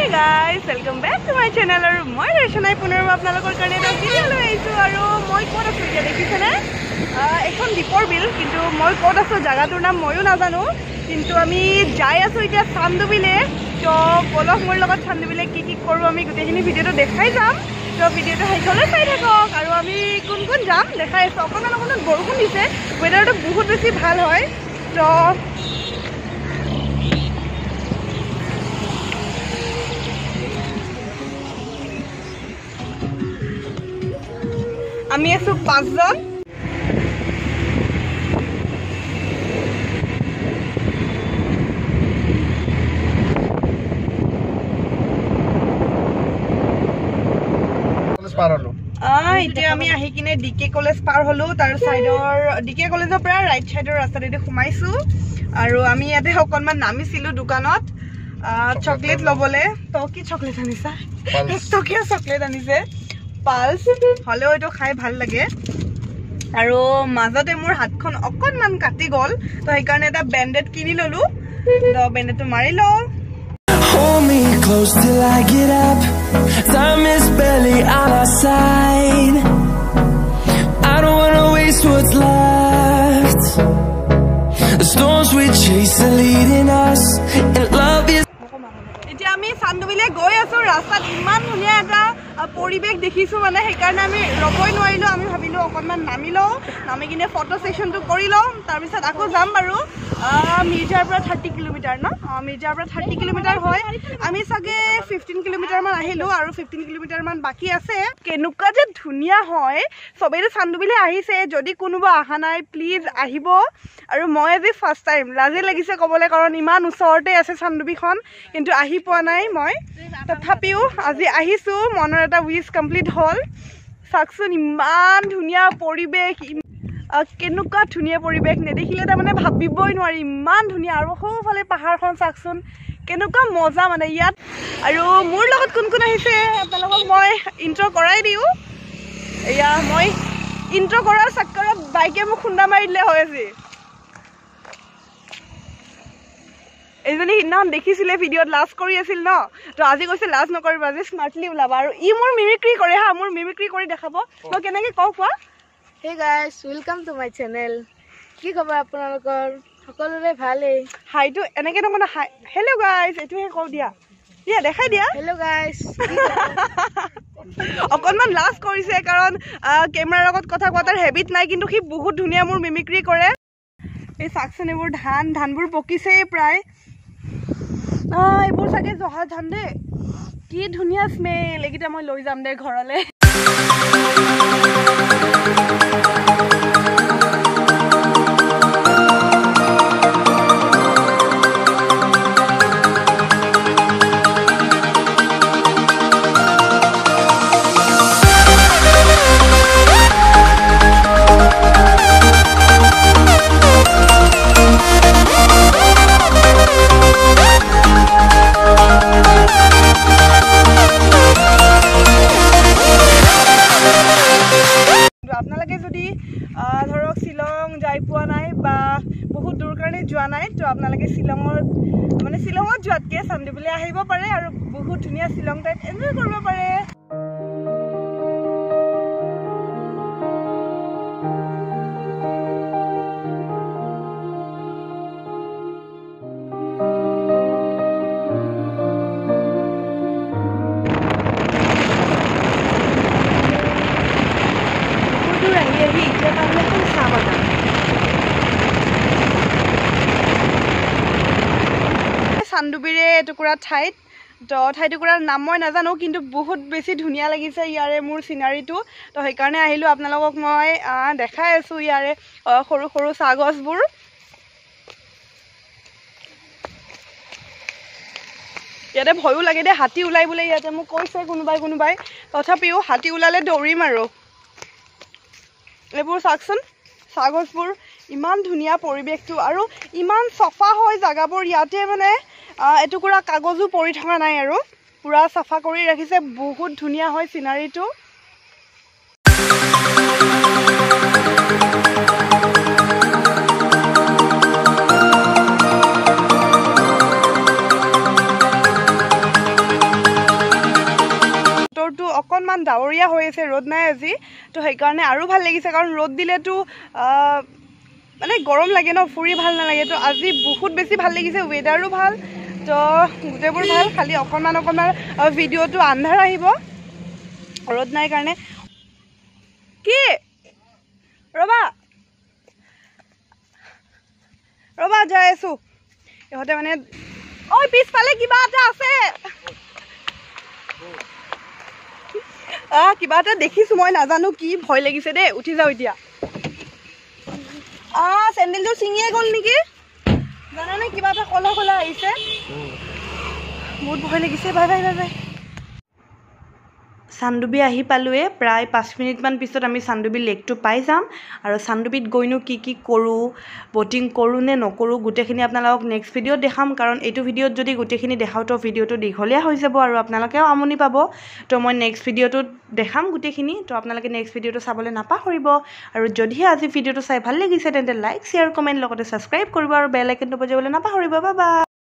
Hey guys, welcome back to my channel. और मैं रचना पुनर् आपनालोকৰ কাৰণে এটা ভিডিও লৈ আহিছো আৰু মই কোন আছো যে দেখিছেনে এখন দীপৰ বিল কিন্তু মই কোন আছো জায়গাটোৰ নাম ময়ো নাজানো কিন্তু আমি যাই আছো এতিয়া চান্দুবিলে তো বলক মোৰ লগত চান্দুবিলে কি কৰো আমি গোটেইখিনি ভিডিওটো দেখাই যাম তো ভিডিওটো হেইখলে চাই থাকক আৰু আমি কোন কোন যাম দেখাই আছো অকমান বৰষুণ দিছে ওয়েদাৰটো বহুত বেছি ভাল হয় তো আমি আছো পাঁচজন এতিয়া আমি আহি কিনে ডিকে কলেজ পাৰ হলো তাৰ সাইডৰ ডিকে কলেজৰ পৰা ৰাইট সাইডৰ ৰাস্তাতে সোমাইছো আৰু আমি ইয়াতে অকনমান নামিছিলো দোকানত চকলেট লবলে তো কি চকলেট আনিছা টকিয়া চকলেট আনিছে পালস হলেও এটো খাই ভাল লাগে আৰু মাজতে মোৰ হাতখন অকনমান কাটি গল তো এই কাৰণে এটা ব্যান্ডেড কিনি ললো তো ব্যান্ডেডটো মাৰি ল Hold me close till I get up. Time is barely on our side. I don't wanna waste what's left. The storms we chase are leading us, and love is. এতিয়া আমি চান্দুবিলে গৈ আছো ৰাস্তাত ইমান ধুনীয়া এটা পৰিবেশ দেখিছো মানে সেই কাৰণে আমি ৰবই নোৱাৰিলো আমি ভাবিলো অকনমান নামিলো নামি কিনে ফটো সেশনটো কৰি লম তাৰ পিছত আকৌ যাম বাৰু মিৰ্জাৰ পৰা 30 কিলোমিটাৰ ন মিৰ্জাৰ পৰা 30 কিলোমিটাৰ হয় আমি সগে 15 কিলোমিটাৰ মান আহিলো আৰু 15 কিলোমিটাৰ মান বাকি আছে কেনুকা যে ধুনীয়া হয় সবেই চান্দুবিলে আহিছে যদি কোনোবা আহা নাই প্লিজ আহিব আৰু মই আজি ফাৰ্স্ট টাইম লাজে লাগিছে কবলে কাৰণ ইমান ওচৰতে আছে চান্দুবিখন কিন্তু আহি পোৱা নাই মই তথাপিও আজি আহিছো মনৰ এটা উইশ কমপ্লিট হল সাকসুন ইমান ধুনীয়া পৰিবেশ কেনুকা ধুনীয়া পৰিবেশ নেদেখিলে তাৰ মানে ভাবিবই নোৱাৰি ইমান ধুনীয়া আৰু সৌফালে পাহাৰখন সাকসুন কেনুকা মজা মানে ইয়াত আৰু মোৰ লগত কোন কোন আহিছে আপোনালোকক মই ইন্ট্ৰো কৰাই দিও এয়া মই ইন্ট্ৰো কৰাৰ চক্কৰত বাইকে মোক খুন্দা মাৰিলে হৈ আছে এজনী নাম দেখিছিলে ভিডিওত লাজ কৰি আছিল ন তো আজি কৈছে লাজ নকৰিবা আজি স্মাৰ্টলি ওলাবা আৰু ই মোৰ মিমিক্ৰি কৰে হা মোৰ মিমিক্ৰি কৰি দেখাব মই কেনেকৈ কওঁ কোৱা Hey guys, welcome to my channel. কি খবৰ আপোনালোকৰ সকলোৰে ভালে হাইটো এনেকৈ নকনা হাই হেল্ল' গাইজ এইটোহে কওঁ দিয়া দিয়া দেখাই দিয়া হেল্ল' গাইজ অকনমান লাজ কৰিছে কাৰণ কেমেৰাৰ লগত কথা কোৱাৰ হেবিট নাই কিন্তু সি বহুত ধুনীয়া মোৰ মিমিক্ৰি কৰে এই চাকচোন এইবোৰ ধানবোৰ পকিছে প্ৰায় এইবোৰ চাগে জহা ধান দে কি ধুনীয়া স্মেল এইকেইটা মই লৈ যাম দে ঘৰলে ধৰক শিলং যাই পোৱা নাই বা বহুত দূৰ কাৰণে যোৱা নাই তো আপোনালোকে শিলঙত যোৱাতকে চান্দুবিলে আহিব পাৰে আৰু বহুত ধুনীয়া শিলং টাইপ এনজয় কৰিব পাৰে চান্দুবিৰে এটুকুৰা ঠাইত তো ঠাইটুকুৰাৰ নাম মই নাজানো কিন্তু বহুত বেছি ধুনীয়া লাগিছে ইয়াৰে মোৰ সিনাৰীটো তো সেইকাৰণে আহিলো আপোনালোকক মই দেখাই আছো ইয়াৰে সৰু সৰু চাগছবোৰ ইয়াতে ভয়ো লাগে দে হাতী ওলাই বোলে ইয়াতে মোক কৈছে কোনোবাই তথাপিও হাতী ওলালে দৌৰিম আৰু এইবোৰ চাকচোন চাগছবোৰ ইমান ধুনীয়া পৰিবেশটো আৰু ইমান সফা হয় জায়গাবোৰ ইয়াতে মানে এটুকুৰা কাগজো পৰি থকা নাই আৰু পুৰা সাফা কৰি ৰাখিছে বহুত ধুনীয়া হয় সিনাৰীটো অকণমান ডাৱৰীয়া হৈ আছে, ৰ'দ নাই আজি, তো সেইকাৰণে আৰু ভাল লাগিছে। কাৰণ ৰ'দ দিলেতো মানে গৰম লাগে ন, ফুৰি ভাল নালাগে। তো আজি বহুত বেছি ভাল লাগিছে, ৱেডাৰো ভাল, তো গোটেইবোৰ ভাল। খালি অকণমান ভিডিঅ'টো আন্ধাৰ আহিব, ৰ'দ নাই কাৰণে। কি ৰ'বা যাই আছোঁ। ইহঁতে মানে ঐ পিছফালে কিবা এটা আছে, কিবা এটা দেখিছোঁ, মই নাজানো কি, ভয় লাগিছে দেই। উঠি যাওঁ এতিয়া। চেণ্ডেলটো ছিঙিয়ে গ'ল নেকি জানানে, কিবা এটা কলা কলা আহিছে, বহুত ভয় লাগিছে। Bye bye bye bye. Chandubi আহি পালোৱে, প্ৰায় 5 মিনিটমান পিছত আমি চানডুবি লেকটো পাই যাম। আৰু চানডুবিত গৈনো কি কি কৰোঁ, ব'টিং কৰোঁ নে নকৰোঁ, গোটেইখিনি আপোনালোকক নেক্সট ভিডিঅ'ত দেখাম। কাৰণ এইটো ভিডিঅ'ত যদি গোটেইখিনি দেখাওঁ তো ভিডিঅ'টো দীঘলীয়া হৈ যাব আৰু আপোনালোকেও আমনি পাব। তো মই নেক্সট ভিডিঅ'টোত দেখাম গোটেইখিনি, তো আপোনালোকে নেক্সট ভিডিঅ'টো চাবলৈ নাপাহৰিব। আৰু যদিহে আজি ভিডিঅ'টো চাই ভাল লাগিছে তেন্তে লাইক, শ্বেয়াৰ, কমেণ্ট লগতে ছাবস্ক্ৰাইব কৰিব আৰু বেল আইকনটো বজাবলৈ নাপাহৰিব। Bye bye.